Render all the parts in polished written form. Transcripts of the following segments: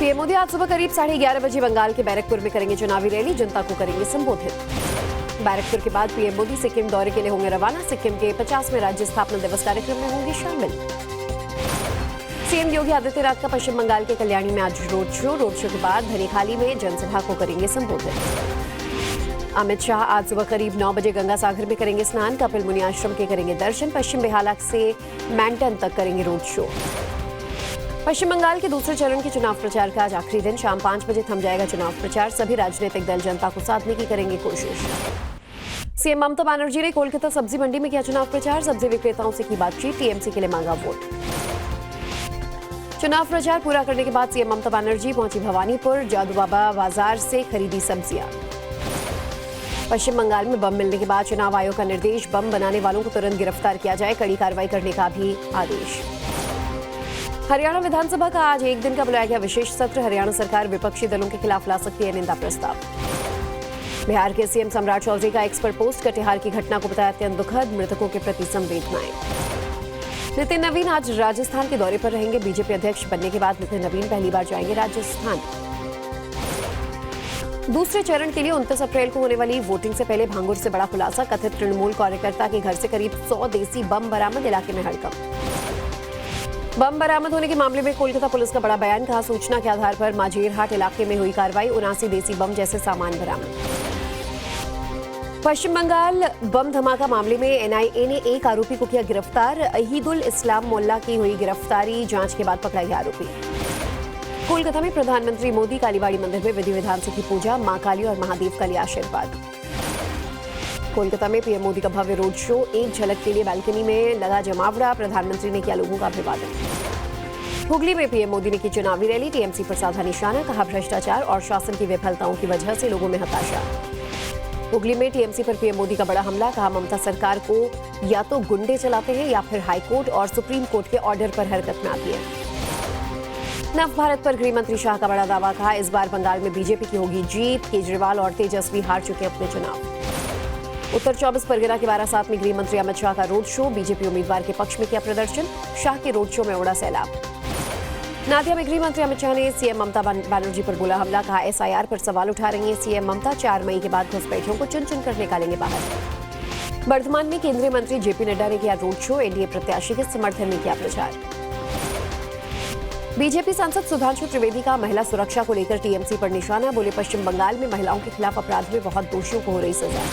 PM Modi आज सुबह करीब 11:30 बजे बंगाल के बैरकपुर में करेंगे चुनावी रैली, जनता को करेंगे संबोधित। बैरकपुर के बाद पीएम मोदी सिक्किम दौरे के लिए होंगे रवाना। सिक्किम के 50वें राज्य स्थापना दिवस कार्यक्रम में होंगे शामिल। सीएम योगी आदित्यनाथ का पश्चिम बंगाल के कल्याणी में आज रोड शो के बाद धनीखाली में जनसभा को करेंगे संबोधित। अमित शाह आज सुबह करीब 9 बजे गंगा सागर में करेंगे स्नान। कपिल मुनि आश्रम के करेंगे दर्शन। पश्चिम बेहाला से मैंटन तक करेंगे रोड शो। पश्चिम बंगाल के दूसरे चरण के चुनाव प्रचार का आज आखिरी दिन। शाम 5 बजे थम जाएगा चुनाव प्रचार। सभी राजनीतिक दल जनता को साधने की करेंगे कोशिश। सीएम ममता बनर्जी ने कोलकाता सब्जी मंडी में किया चुनाव प्रचार। सब्जी विक्रेताओं से की बातचीत। टीएमसी के लिए मांगा वोट। चुनाव प्रचार पूरा करने के बाद सीएम ममता बनर्जी पहुंची भवानीपुर। जादू बाबा बाजार से खरीदी सब्जियां। पश्चिम बंगाल में बम मिलने के बाद चुनाव आयोग का निर्देश, बम बनाने वालों को तुरंत गिरफ्तार किया जाए। कड़ी कार्रवाई करने का भी आदेश। हरियाणा विधानसभा का आज एक दिन का बुलाया गया विशेष सत्र। हरियाणा सरकार विपक्षी दलों के खिलाफ ला सकती है निंदा प्रस्ताव। बिहार के सीएम सम्राट चौधरी का एक्स पर पोस्ट। कटिहार की घटना को बताया अत्यंत दुखद, मृतकों के प्रति संवेदनाएं। नितिन नवीन आज राजस्थान के दौरे पर रहेंगे। बीजेपी अध्यक्ष बनने के बाद नितिन नवीन पहली बार जाएंगे राजस्थान। दूसरे चरण के लिए 29 अप्रैल को होने वाली वोटिंग से पहले भांगुर से बड़ा खुलासा। कथित तृणमूल कार्यकर्ता के घर से करीब 100 देसी बम बरामद। इलाके में हड़कंप। बम बरामद होने के मामले में कोलकाता पुलिस का बड़ा बयान। कहा, सूचना के आधार पर माजेरहाट इलाके में हुई कार्रवाई। 79 देसी बम जैसे सामान बरामद। पश्चिम बंगाल बम धमाका मामले में एनआईए ने एक आरोपी को किया गिरफ्तार। अहीदुल इस्लाम मोल्ला की हुई गिरफ्तारी। जांच के बाद पकड़ा गया आरोपी। कोलकाता में प्रधानमंत्री मोदी कालीबाड़ी मंदिर में विधि विधान से की पूजा। मां काली और महादेव का लिया आशीर्वाद। कोलकाता में पीएम मोदी का भव्य रोड शो। एक झलक के लिए बालकनी में लगा जमावड़ा। प्रधानमंत्री ने किया लोगों का अभिवादन। हुगली में पीएम मोदी ने की चुनावी रैली। टीएमसी पर साधा निशाना। कहा, भ्रष्टाचार और शासन की विफलताओं की वजह से लोगों में हताशा। हुगली में टीएमसी पर पीएम मोदी का बड़ा हमला। कहा, ममता सरकार को या तो गुंडे चलाते हैं या फिर हाईकोर्ट और सुप्रीम कोर्ट के ऑर्डर पर हरकत में आती है। नव भारत पर गृह मंत्री शाह का बड़ा दावा। कहा, इस बार बंगाल में बीजेपी की होगी जीत। केजरीवाल और तेजस्वी हार चुके अपने चुनाव। उत्तर 24 परगना के बारासात में गृह मंत्री अमित शाह का रोड शो। बीजेपी उम्मीदवार के पक्ष में किया प्रदर्शन। शाह के रोड शो में उड़ा सैलाब। नादिया में गृह मंत्री अमित शाह ने सीएम ममता बनर्जी पर बोला हमला। कहा, एसआईआर पर सवाल उठा रही हैं सीएम ममता। 4 मई के बाद घुसपैठियों को चुन चुन कर निकालेंगे बाहर। बर्धमान में केंद्रीय मंत्री जेपी नड्डा ने किया रोड शो। एनडीए प्रत्याशी के समर्थन में किया प्रचार। बीजेपी सांसद सुधांशु त्रिवेदी का महिला सुरक्षा को लेकर टीएमसी पर निशाना। बोले, पश्चिम बंगाल में महिलाओं के खिलाफ अपराध में बहुत दोषियों को हो रही सजा।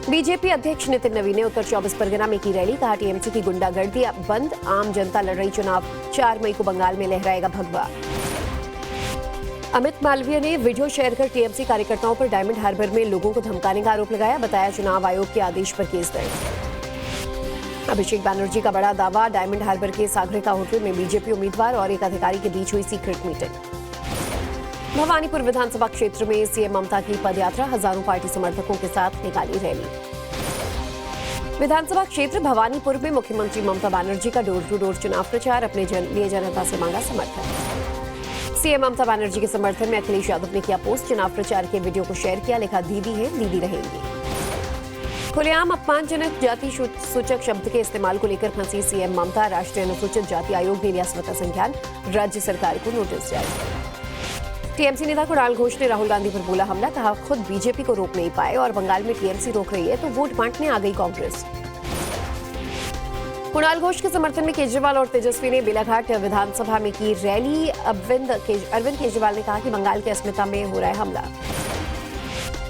बीजेपी अध्यक्ष नितिन नवीन ने उत्तर 24 परगना में की रैली। कहा, टीएमसी की गुंडागर्दी अब बंद। आम जनता लड़ रही चुनाव। 4 मई को बंगाल में लहराएगा भगवा। अमित मालवीय ने वीडियो शेयर कर टीएमसी कार्यकर्ताओं पर डायमंड हार्बर में लोगों को धमकाने का आरोप लगाया। बताया, चुनाव आयोग के आदेश पर केस दर्ज। अभिषेक बनर्जी का बड़ा दावा। डायमंड हार्बर के सागरिका होटल में बीजेपी उम्मीदवार और एक अधिकारी के बीच हुई सीक्रेट मीटिंग। भवानीपुर विधानसभा क्षेत्र में सीएम ममता की पदयात्रा। हजारों पार्टी समर्थकों के साथ निकाली रैली। विधानसभा क्षेत्र भवानीपुर में मुख्यमंत्री ममता बनर्जी का डोर टू डोर चुनाव प्रचार। अपने लिए जनता से मांगा समर्थन। सीएम ममता बनर्जी के समर्थन में अखिलेश यादव ने किया पोस्ट। चुनाव प्रचार के वीडियो को शेयर किया। लिखा, दीदी है, दीदी रहेंगी। खुलेआम अपमानजनक जाति सूचक शब्द के इस्तेमाल को लेकर फंसी सीएम ममता। राष्ट्रीय अनुसूचित जाति आयोग ने लिया स्वतः संज्ञान। राज्य सरकार को नोटिस जारी। टीएमसी नेता कुणाल घोष ने राहुल गांधी पर बोला हमला। कहा, खुद बीजेपी को रोक नहीं पाए और बंगाल में टीएमसी रोक रही है तो वोट बांटने आ गई कांग्रेस। कुणाल घोष के समर्थन में केजरीवाल और तेजस्वी ने बेलाघाट विधानसभा में की रैली। अरविंद केजरीवाल ने कहा कि बंगाल की अस्मिता में हो रहा है हमला।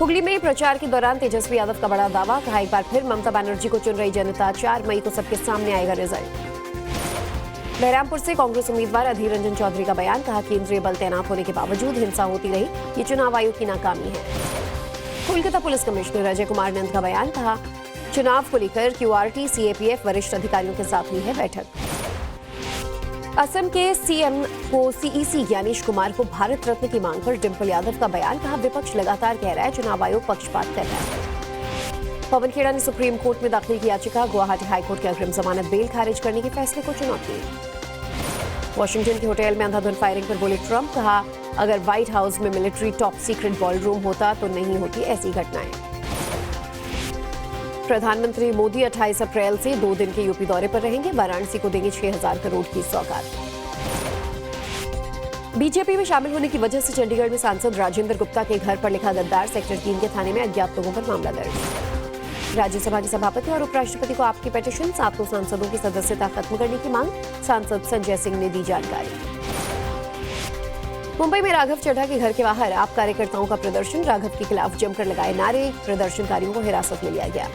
हुगली में प्रचार के दौरान तेजस्वी यादव का बड़ा दावा। कहा, एक बार फिर ममता बनर्जी को चुन रही जनता। 4 मई को सबके सामने आएगा रिजल्ट। बहरामपुर से कांग्रेस उम्मीदवार अधीर रंजन चौधरी का बयान। कहा, केंद्रीय बल तैनात होने के बावजूद हिंसा होती रही। ये चुनाव आयोग की नाकामी है। कोलकाता पुलिस कमिश्नर अजय कुमार नंद का बयान। कहा, चुनाव को लेकर क्यूआरटी सीएपीएफ वरिष्ठ अधिकारियों के साथ हुई है बैठक। असम के सीएम को सीईसी ज्ञानेश कुमार को भारत रत्न की मांग पर डिंपल यादव का बयान। कहा, विपक्ष लगातार कह रहा है चुनाव आयोग पक्षपात कर रहा है। पवन खेड़ा ने सुप्रीम कोर्ट में दाखिल की याचिका। गुवाहाटी हाईकोर्ट के अग्रिम जमानत बेल खारिज करने के फैसले को चुनौती। वॉशिंगटन के होटल में अंधाधुंध फायरिंग पर बोले ट्रंप। कहा, अगर व्हाइट हाउस में मिलिट्री टॉप सीक्रेट बॉलरूम होता तो नहीं होती ऐसी घटनाएं। प्रधानमंत्री मोदी 28 अप्रैल से 2 दिन के यूपी दौरे पर रहेंगे। वाराणसी को देंगे 6,000 करोड़ की सौगात। बीजेपी में शामिल होने की वजह से चंडीगढ़ में सांसद राजेंद्र गुप्ता के घर पर लिखा गद्दार, सेक्टर 3 के थाने में अज्ञात लोगों पर मामला दर्ज। राज्यसभा के सभापति और उपराष्ट्रपति को आपकी पिटीशन, 7 सांसदों की सदस्यता खत्म करने की मांग, सांसद संजय सिंह ने दी जानकारी। मुंबई में राघव चड्ढा के घर के बाहर आप कार्यकर्ताओं का प्रदर्शन, राघव के खिलाफ जमकर लगाए नारे, प्रदर्शनकारियों को हिरासत में लिया गया।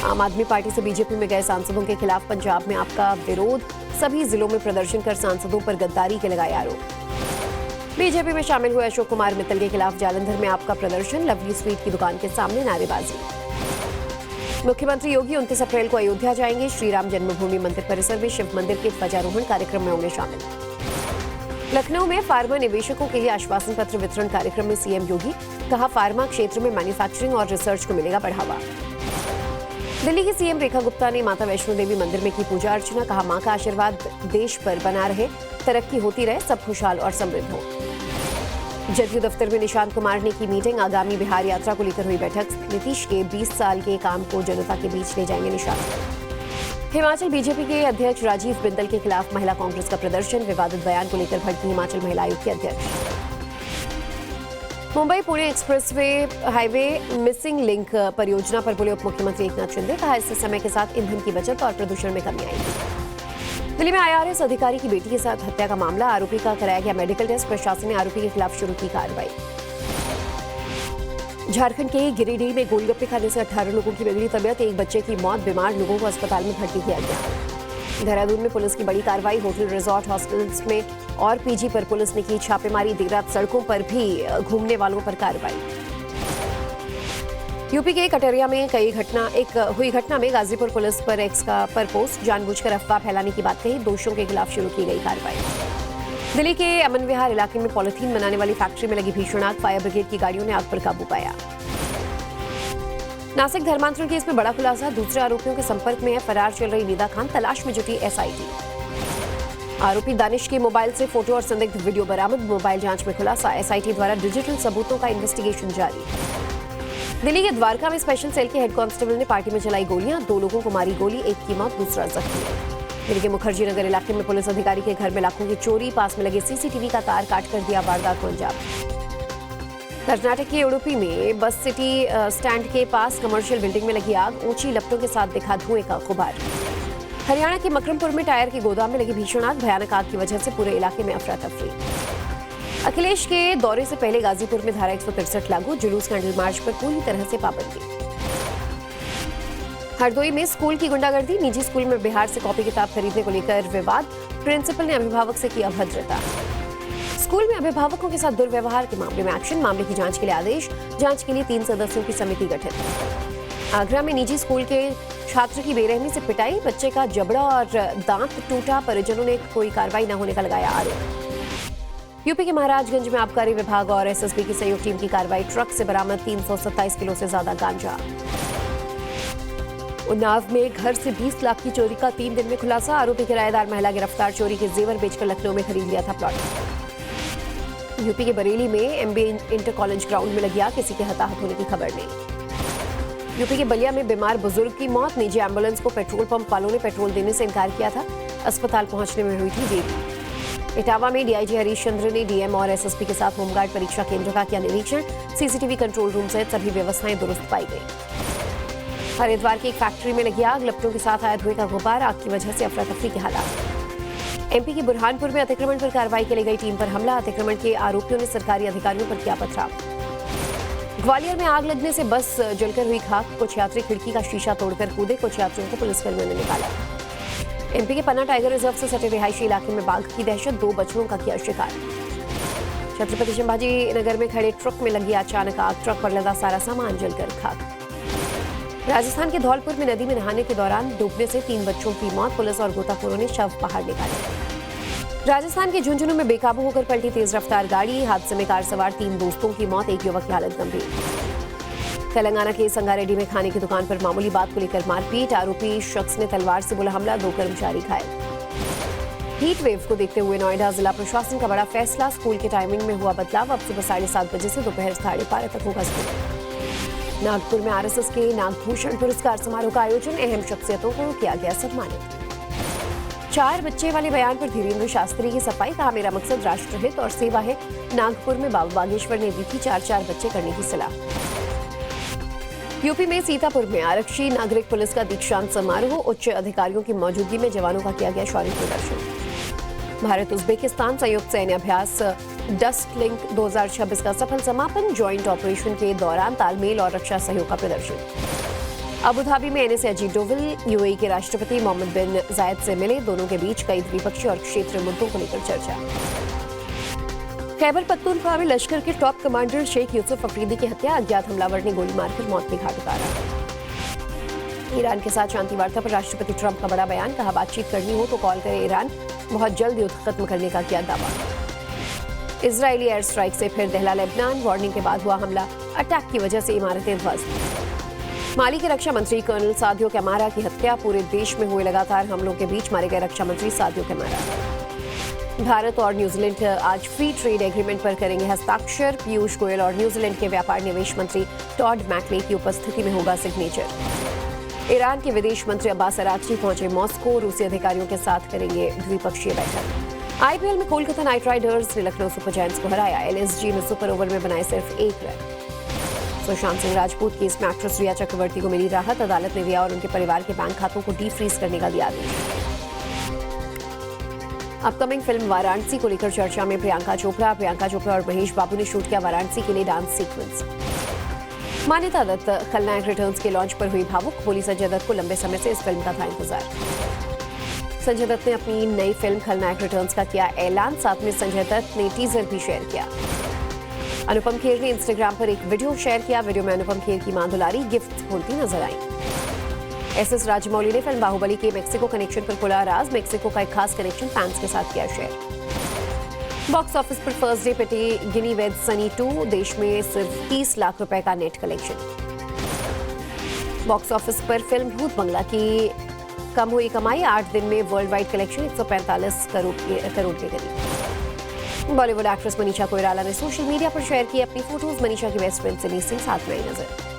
आम आदमी पार्टी से बीजेपी में गए सांसदों के खिलाफ पंजाब में आपका विरोध, सभी जिलों में प्रदर्शन कर सांसदों पर गद्दारी के लगाए आरोप। बीजेपी में शामिल हुए अशोक कुमार मित्तल के खिलाफ जालंधर में आपका प्रदर्शन, लवली स्वीट की दुकान के सामने नारेबाजी। मुख्यमंत्री योगी 29 अप्रैल को अयोध्या जाएंगे, श्री राम जन्मभूमि मंदिर परिसर में शिव मंदिर के ध्वजारोहण कार्यक्रम में होंगे शामिल। लखनऊ में फार्मा निवेशकों के लिए आश्वासन पत्र वितरण कार्यक्रम में सीएम योगी, कहा फार्मा क्षेत्र में मैन्युफैक्चरिंग और रिसर्च को मिलेगा बढ़ावा। दिल्ली की सीएम रेखा गुप्ता ने माता वैष्णो देवी मंदिर में की पूजा अर्चना, कहा मां का आशीर्वाद देश पर बना रहे, तरक्की होती रहे, सब खुशहाल और समृद्ध हो। जदयू दफ्तर में निशांत कुमार ने की मीटिंग, आगामी बिहार यात्रा को लेकर हुई बैठक, नीतीश के 20 साल के काम को जनता के बीच ले जाएंगे निशांत। हिमाचल बीजेपी के अध्यक्ष राजीव बिंदल के खिलाफ महिला कांग्रेस का प्रदर्शन, विवादित बयान को लेकर भड़की हिमाचल महिला आयोग की अध्यक्ष। Mumbai Pune expressway highway missing link परियोजना पर बोले उप मुख्यमंत्री एकनाथ शिंदे, कहा इससे समय के साथ ईंधन की बचत और प्रदूषण में कमी आएगी। दिल्ली में आईआरएस अधिकारी की बेटी के साथ हत्या का मामला, आरोपी का कराया गया मेडिकल टेस्ट, प्रशासन ने आरोपी के खिलाफ शुरू की कार्रवाई। झारखंड के गिरिडीह में गोलगप्पे खाने से 18 लोगों की बिगड़ी तबियत, एक बच्चे की मौत, बीमार लोगों को अस्पताल में भर्ती किया गया। देहरादून में पुलिस की बड़ी कार्रवाई, होटल रिजॉर्ट हॉस्टल्स में और पीजी पर पुलिस ने की छापेमारी, देर रात सड़कों पर भी घूमने वालों पर कार्रवाई। यूपी के कटरिया में हुई घटना में गाजीपुर पुलिस पर एक्स पर पोस्ट, जानबूझकर अफवाह फैलाने की बात कही, दोषियों के खिलाफ शुरू की गई कार्रवाई। दिल्ली के अमन विहार इलाके में पॉलिथीन बनाने वाली फैक्ट्री में लगी भीषण आग, फायर ब्रिगेड की गाड़ियों ने आग पर काबू पाया। नासिक धर्मांतरण केस में बड़ा खुलासा, दूसरे आरोपियों के संपर्क में है फरार चल रही निदा खान, तलाश में जुटी एसआईटी। आरोपी दानिश के मोबाइल से फोटो और संदिग्ध वीडियो बरामद, मोबाइल जांच में खुलासा, एसआईटी द्वारा डिजिटल सबूतों का इन्वेस्टिगेशन जारी। दिल्ली के द्वारका में स्पेशल सेल के हेड कांस्टेबल ने पार्टी में चलाई गोलियां, 2 लोगों को मारी गोली, एक की मौत, दूसरा जख्मी। दिल्ली के मुखर्जी नगर इलाके में पुलिस अधिकारी के घर में लाखों की चोरी, पास में लगे सीसीटीवी का तार काट कर दिया वारदात को अंजाम। कर्नाटक के उडुपी में बस सिटी स्टैंड के पास कमर्शियल बिल्डिंग में लगी आग, ऊंची लपटों के साथ दिखा धुएं का गुबार। हरियाणा के मकरमपुर में टायर के गोदाम में लगी भीषण आग, भयानक आग की वजह से पूरे इलाके में अफरा तफरी। अखिलेश के दौरे से पहले गाजीपुर में धारा 163 लागू, जुलूस कैंडल मार्च पर पूरी तरह से पाबंदी। हरदोई में स्कूल की गुंडागर्दी, निजी स्कूल में बिहार से कॉपी किताब खरीदने को लेकर विवाद, प्रिंसिपल ने अभिभावक से की अभद्रता। स्कूल में अभिभावकों के साथ दुर्व्यवहार के मामले में एक्शन, मामले की जांच के लिए आदेश, जांच के लिए 3 सदस्यों की समिति गठित। आगरा में निजी स्कूल के छात्र की बेरहमी से पिटाई, बच्चे का जबड़ा और दांत टूटा, परिजनों ने कोई कार्रवाई न होने का लगाया आरोप। यूपी के महाराजगंज में आबकारी विभाग और एसएसबी की संयुक्त टीम की कार्रवाई, ट्रक से बरामद 327 किलो से ज्यादा गांजा। उन्नाव में घर से 20 लाख की चोरी का 3 दिन में खुलासा, आरोपी किराएदार महिला गिरफ्तार, चोरी के जेवर बेचकर लखनऊ में खरीद लिया था प्लॉट। यूपी के बरेली में एमबीए इंटर कॉलेज ग्राउंड में लगी आग, किसी के हताहत होने की खबर नहीं। यूपी के बलिया में बीमार बुजुर्ग की मौत, निजी एम्बुलेंस को पेट्रोल पंप वालों ने पेट्रोल देने से इनकार किया था, अस्पताल पहुंचने में हुई थी देरी। इटावा में डीआईजी हरीश चंद्र ने डीएम और एसएसपी के साथ होमगार्ड परीक्षा केंद्र का किया निरीक्षण, सीसीटीवी कंट्रोल रूम सहित सभी व्यवस्थाएं दुरुस्त पाई गई। हरिद्वार की एक फैक्ट्री में लगी आग, लपटों के साथ आया धुएं का गुब्बार, आग की वजह से अफरा तफरी के हालात। एमपी के बुरहानपुर में अतिक्रमण पर कार्रवाई के लिए गई टीम पर हमला, अतिक्रमण के आरोपियों ने सरकारी अधिकारियों पर किया पथराव। ग्वालियर में आग लगने से बस जलकर हुई खाक, कुछ यात्री खिड़की का शीशा तोड़कर कूदे, कुछ यात्रियों को पुलिसकर्मियों ने निकाला। एमपी के पन्ना टाइगर रिजर्व से सटे रिहायशी इलाके में बाघ की दहशत, 2 बच्चों का किया शिकार। छत्रपति संभाजी नगर में खड़े ट्रक में लगी अचानक आग, ट्रक पर लदा सारा सामान जलकर खाक। राजस्थान के धौलपुर में नदी में नहाने के दौरान डूबने से 3 बच्चों की मौत, पुलिस और गोताखोरों ने शव बाहर निकाले। राजस्थान के झुंझुनू में बेकाबू होकर पलटी तेज रफ्तार गाड़ी, हादसे में कार सवार 3 दोस्तों की मौत, एक युवक की हालत गंभीर। तेलंगाना के संगारेड्डी में खाने की दुकान पर मामूली बात को लेकर मारपीट, आरोपी शख्स ने तलवार से बोला हमला, 2 कर्मचारी घायल। हीट वेव को देखते हुए नोएडा जिला प्रशासन का बड़ा फैसला, स्कूल के टाइमिंग में हुआ बदलाव, अब सुबह 7:30 बजे से दोपहर 12:30 तक होगा स्कूल। नागपुर में आरएसएस के नागभूषण पुरस्कार समारोह का आयोजन, अहम शख्सियतों को किया गया सम्मानित। 4 बच्चे वाले बयान पर धीरेन्द्र शास्त्री की सफाई, कहा मेरा मकसद राष्ट्रहित और सेवा है। नागपुर में बाबा बागेश्वर ने दी थी 4-4 बच्चे करने की सलाह। यूपी में सीतापुर में आरक्षी नागरिक पुलिस का दीक्षांत समारोह, उच्च अधिकारियों की मौजूदगी में जवानों का किया गया शौर्य प्रदर्शन। भारत उज्बेकिस्तान संयुक्त सैन्य अभ्यास डस्ट लिंक 2026 का सफल समापन, ज्वाइंट ऑपरेशन के दौरान तालमेल और रक्षा सहयोग का प्रदर्शन। अबू धाबी में एनएस अजीत डोवल यूएई के राष्ट्रपति मोहम्मद बिन जायद से मिले, दोनों के बीच कई द्विपक्षीय और क्षेत्रीय मुद्दों को लेकर चर्चा। खैबर पख्तूनख्वा में लश्कर के टॉप कमांडर शेख यूसुफ अफरीदी की हत्या, अज्ञात हमलावर ने गोली मारकर मौत के घाट उतारा। ईरान के साथ शांति वार्ता पर राष्ट्रपति ट्रंप का बड़ा बयान, कहा बातचीत करनी हो तो कॉल करे ईरान, बहुत जल्द युद्ध खत्म करने का किया दावा। इजरायली एयर स्ट्राइक से फिर दहला लेबनान, वार्निंग के बाद हुआ हमला, अटैक की वजह से इमारतें ध्वस्त। माली के रक्षा मंत्री कर्नल सादियो कैमारा की हत्या, पूरे देश में हुए लगातार हमलों के बीच मारे गए रक्षा मंत्री सादियो कैमारा। भारत और न्यूजीलैंड आज फ्री ट्रेड एग्रीमेंट पर करेंगे हस्ताक्षर, पीयूष गोयल और न्यूजीलैंड के व्यापार निवेश मंत्री टॉड मैकले की उपस्थिति में होगा सिग्नेचर। ईरान के विदेश मंत्री अब्बास अरागची पहुंचे मॉस्को, रूसी अधिकारियों के साथ करेंगे द्विपक्षीय बैठक। आईपीएल में कोलकाता नाइट राइडर्स ने लखनऊ सुपर जायंट्स को हराया, एलएसजी ने सुपर ओवर में बनाए सिर्फ 1 रन। सुशांत सिंह राजपूत केस में एक्ट्रेस रिया चक्रवर्ती को मिली राहत, अदालत ने रिया और उनके परिवार के बैंक खातों को डीफ्रीज करने का दिया आदेश। अपकमिंग फिल्म वाराणसी को लेकर चर्चा में प्रियंका चोपड़ा और महेश बाबू ने शूट किया वाराणसी के लिए डांस सीक्वेंस। मान्यता दत्त खलनायक रिटर्न्स के लॉन्च पर हुई भावुक, बोली संजय दत्त को लंबे समय से इस फिल्म का था इंतजार। संजय दत्त ने अपनी नई फिल्म खलनायक रिटर्न्स का किया ऐलान, साथ में संजय दत्त ने टीजर भी शेयर किया। अनुपम खेर ने इंस्टाग्राम पर एक वीडियो शेयर किया, वीडियो में अनुपम खेर की मां दुलारी गिफ्ट खोलती नजर आई। एसएस राजमौली ने फिल्म बाहुबली के मेक्सिको कनेक्शन पर खुला राज, मेक्सिको का एक खास कनेक्शन फैंस के साथ किया शेयर। बॉक्स ऑफिस पर फर्स्ट डे पिटी गिनी वेद सनी 2, देश में सिर्फ 30 लाख रुपए का नेट कलेक्शन। बॉक्स ऑफिस पर फिल्म भूत बंगला की कम हुई कमाई, 8 दिन में वर्ल्ड वाइड कलेक्शन 145 करोड़ के करीब। बॉलीवुड एक्ट्रेस मनीषा कोइराला ने सोशल मीडिया पर शेयर की अपनी फोटोज, मनीषा की बेस्ट फ्रेंड सिमी सिंह साथ में आई नजर।